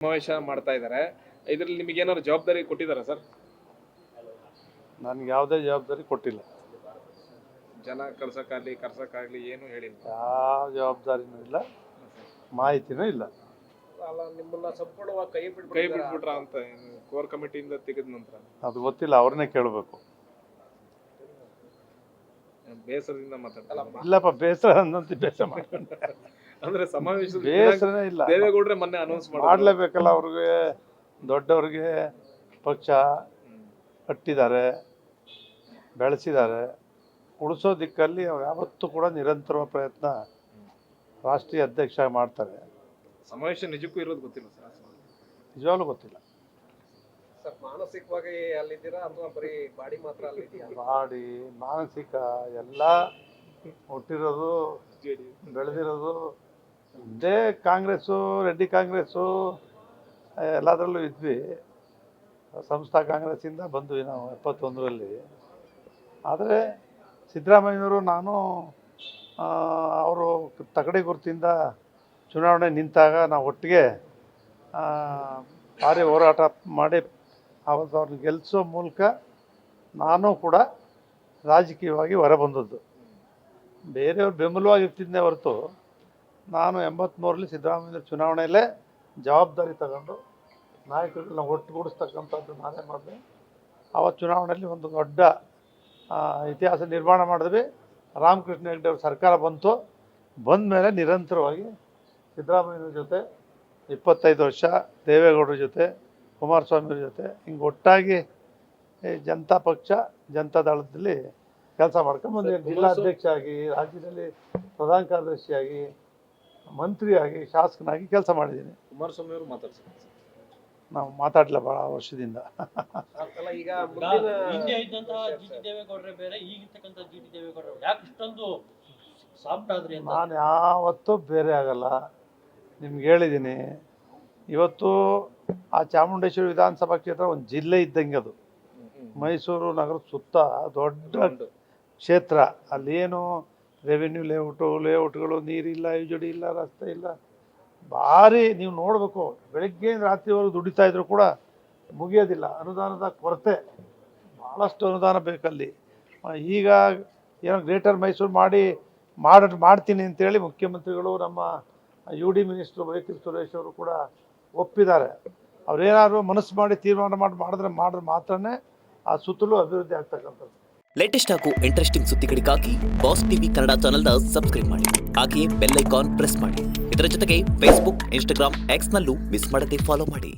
ಸಮಾವೇಶ ಮಾಡ್ತಾ ಇದ್ದಾರೆ. ಇದರಲ್ಲಿ ನಿಮಗೆ ಏನಾದ್ರು ಜವಾಬ್ದಾರಿ ಕೊಟ್ಟಿದ್ದಾರಾ ಸರ್? ನನಗೆ ಯಾವುದೇ ಜವಾಬ್ದಾರಿ ಕೊಟ್ಟಿಲ್ಲ. ಜನ ಕರ್ಸಕ್ಕಾಗ್ಲಿ ಏನು ಹೇಳಿಲ್ಲ. ಯಾವ ಜವಾಬ್ದಾರಿನೂ ಇಲ್ಲ, ಮಾಹಿತಿನೂ ಇಲ್ಲ. ಅಲ್ಲ, ನಿಮ್ಮನ್ನ ಸಂಪೂರ್ಣವಾಗಿ ಕೈ ಬಿಟ್ಬಿಟ್ರ ಅಂತ ಕೋರ್ ಕಮಿಟಿಯಿಂದ ತೆಗೆದ ನಂತರ ಅದು ಗೊತ್ತಿಲ್ಲ, ಅವ್ರನ್ನೇ ಕೇಳಬೇಕು. ಬೇಸರದಿಂದ ಮಾತಾಡ್ತಾರೆ. ಇಲ್ಲಪ್ಪ, ಬೇಸರ ಅನ್ನಂತ ಬೇಸರ ಮಾಡ್ಕೊಂಡೆ. ಅಂದ್ರೆ ಸಮಾವೇಶ ಬೇಸರನೇ ಇಲ್ಲ. ದೇವೇಗೌಡ್ರೆ ಮೊನ್ನೆ ಅನೌನ್ಸ್ ಮಾಡಲೇಬೇಕಲ್ಲ. ಅವ್ರಿಗೆ ದೊಡ್ಡವ್ರಿಗೆ ಪಕ್ಷ ಕಟ್ಟಿದ್ದಾರೆ, ಬೆಳೆಸಿದ್ದಾರೆ. ಉಳಿಸೋ ದಿಕ್ಕಲ್ಲಿ ಅವ್ರು ಯಾವತ್ತೂ ಕೂಡ ನಿರಂತರ ಪ್ರಯತ್ನ ರಾಷ್ಟ್ರೀಯ ಅಧ್ಯಕ್ಷ ಮಾಡ್ತಾರೆ. ಸಮಾವೇಶ ನಿಜಕ್ಕೂ ಇರೋದು ಗೊತ್ತಿಲ್ಲ ಸರ್? ನಿಜವಾಗ್ಲೂ ಗೊತ್ತಿಲ್ಲ ಸರ್. ಮಾನಸಿಕವಾಗಿ ಅಲ್ಲಿದ್ದೀರಾ ಅಥವಾ ಬರೀ ಬಾಡಿ ಮಾತ್ರ ಅಲ್ಲಿದ್ದೀರಾ? ಬಾಡಿ, ಮಾನಸಿಕ ಎಲ್ಲ ಹುಟ್ಟಿರೋದು, ಬೆಳೆದಿರೋದು ಇದೇ ಕಾಂಗ್ರೆಸ್ಸು, ರೆಡ್ಡಿ ಕಾಂಗ್ರೆಸ್ಸು ಎಲ್ಲದರಲ್ಲೂ ಇದ್ವಿ. ಸಂಸ್ಥಾ ಕಾಂಗ್ರೆಸ್ಸಿಂದ ಬಂದ್ವಿ ನಾವು 71ರಲ್ಲಿ. ಆದರೆ ಸಿದ್ದರಾಮಯ್ಯನವರು, ನಾನು ಅವರು ತಗಡೆ ಗುರುತಿಂದ ಚುನಾವಣೆ ನಿಂತಾಗ ನಾವು ಒಟ್ಟಿಗೆ ಭಾರಿ ಹೋರಾಟ ಮಾಡಿ ಅವತ್ತು ಅವ್ರನ್ನ ಗೆಲ್ಲಿಸೋ ಮೂಲಕ ನಾನು ಕೂಡ ರಾಜಕೀಯವಾಗಿ ಹೊರಬಂದದ್ದು. ಬೇರೆಯವ್ರು ಬೆಂಬಲವಾಗಿರ್ತಿದ್ದೇ ಹೊರತು ನಾನು 83ರಲ್ಲಿ ಸಿದ್ದರಾಮಯ್ಯ ಚುನಾವಣೆಯಲ್ಲೇ ಜವಾಬ್ದಾರಿ ತಗೊಂಡು ನಾಯಕರನ್ನ ಒಟ್ಟುಗೂಡಿಸ್ತಕ್ಕಂಥದ್ದು ನಾನೇ ಮಾಡಿದೆ. ಆವತ್ತು ಚುನಾವಣೆಯಲ್ಲಿ ಒಂದು ದೊಡ್ಡ ಇತಿಹಾಸ ನಿರ್ಮಾಣ ಮಾಡಿದ್ವಿ. ರಾಮಕೃಷ್ಣ ಹೆಗಡೆ ಅವ್ರ ಸರ್ಕಾರ ಬಂತು. ಬಂದ ಮೇಲೆ ನಿರಂತರವಾಗಿ ಸಿದ್ದರಾಮಯ್ಯವ್ರ ಜೊತೆ 25 ವರ್ಷ, ದೇವೇಗೌಡರ ಜೊತೆ, ಕುಮಾರಸ್ವಾಮಿಯವ್ರ ಜೊತೆ ಹಿಂಗೆ ಒಟ್ಟಾಗಿ ಜನತಾ ಪಕ್ಷ, ಜನತಾದಳದಲ್ಲಿ ಕೆಲಸ ಮಾಡ್ಕೊಂಡು ಜಿಲ್ಲಾಧ್ಯಕ್ಷ ಆಗಿ, ರಾಜ್ಯದಲ್ಲಿ ಪ್ರಧಾನ ಕಾರ್ಯದರ್ಶಿಯಾಗಿ, ಮಂತ್ರಿಯಾಗಿ, ಶಾಸಕನಾಗಿ ಕೆಲಸ ಮಾಡಿದ್ದೀನಿ. ಕುಮಾರಸ್ವಾಮಿ ಅವರು ಮಾತಾಡ್ತಾರೆ. ನಾವು ಮಾತಾಡಲಿಲ್ಲ ಭಾಳ ವರ್ಷದಿಂದ. ಈಗ ಹಿಂದೆ ಇದ್ದಂತಹ ಜಿ.ಟಿ. ದೇವೇಗೌಡರೇ ಬೇರೆ, ಈಗಿರ್ತಕ್ಕಂಥ ಜಿ.ಟಿ. ದೇವೇಗೌಡರು ಯಾಕೆ ಇಷ್ಟೊಂದು ಸಾಫ್ಟ್ ಆದ್ರಿ ಅಂತ? ನಾನು ಯಾವತ್ತೂ ಬೇರೆ ಆಗಲ್ಲ. ನಿಮ್ಗೆ ಹೇಳಿದ್ದೀನಿ, ಇವತ್ತು ಆ ಚಾಮುಂಡೇಶ್ವರಿ ವಿಧಾನಸಭಾ ಕ್ಷೇತ್ರ ಒಂದು ಜಿಲ್ಲೆ ಇದ್ದಂಗೆ. ಅದು ಮೈಸೂರು ನಗರದ ಸುತ್ತ ದೊಡ್ಡ ಕ್ಷೇತ್ರ. ಅಲ್ಲೇನು ರೆವಿನ್ಯೂ ಲೇಔಟ್ಗಳು, ನೀರಿಲ್ಲ, ಯುಜಡಿ ಇಲ್ಲ, ರಸ್ತೆ ಇಲ್ಲ. ಭಾರಿ ನೀವು ನೋಡಬೇಕು, ಬೆಳಗ್ಗೆ ರಾತ್ರಿವರೆಗೂ ದುಡಿತಾಯಿದ್ರು ಕೂಡ ಮುಗಿಯೋದಿಲ್ಲ. ಅನುದಾನದ ಕೊರತೆ, ಭಾಳಷ್ಟು ಅನುದಾನ ಬೇಕಲ್ಲಿ. ಈಗ ಏನೋ ಗ್ರೇಟರ್ ಮೈಸೂರು ಮಾಡ್ತೀನಿ ಅಂತೇಳಿ ಮುಖ್ಯಮಂತ್ರಿಗಳು, ನಮ್ಮ UD ಮಿನಿಸ್ಟ್ರು ವೈದ್ಯ ಸುರೇಶ್ ಅವರು ಕೂಡ ಒಪ್ಪಿದ್ದಾರೆ. ಅವರೇನಾದ್ರು ಮನಸ್ಸು ಮಾಡಿ ತೀರ್ಮಾನ ಮಾಡಿದ್ರೆ ಮಾತ್ರನೇ ಆ ಸುತ್ತಲೂ ಅಭಿವೃದ್ಧಿ ಆಗ್ತಕ್ಕಂಥದ್ದು. ಲೇಟೆಸ್ಟ್ ಹಾಗೂ ಇಂಟ್ರೆಸ್ಟಿಂಗ್ ಸುದ್ದಿಗಳಿಗಾಗಿ ಬಾಸ್ ಟಿವಿ ಕನ್ನಡ ಚಾನೆಲ್ನ ಸಬ್ಸ್ಕ್ರೈಬ್ ಮಾಡಿ. ಹಾಗೆಯೇ ಬೆಲ್ ಐಕಾನ್ ಪ್ರೆಸ್ ಮಾಡಿ. ಇದರ ಜೊತೆಗೆ ಫೇಸ್ಬುಕ್, ಇನ್ಸ್ಟಾಗ್ರಾಮ್, ಎಕ್ಸ್ನಲ್ಲೂ ಮಿಸ್ ಮಾಡದೆ ಫಾಲೋ ಮಾಡಿ.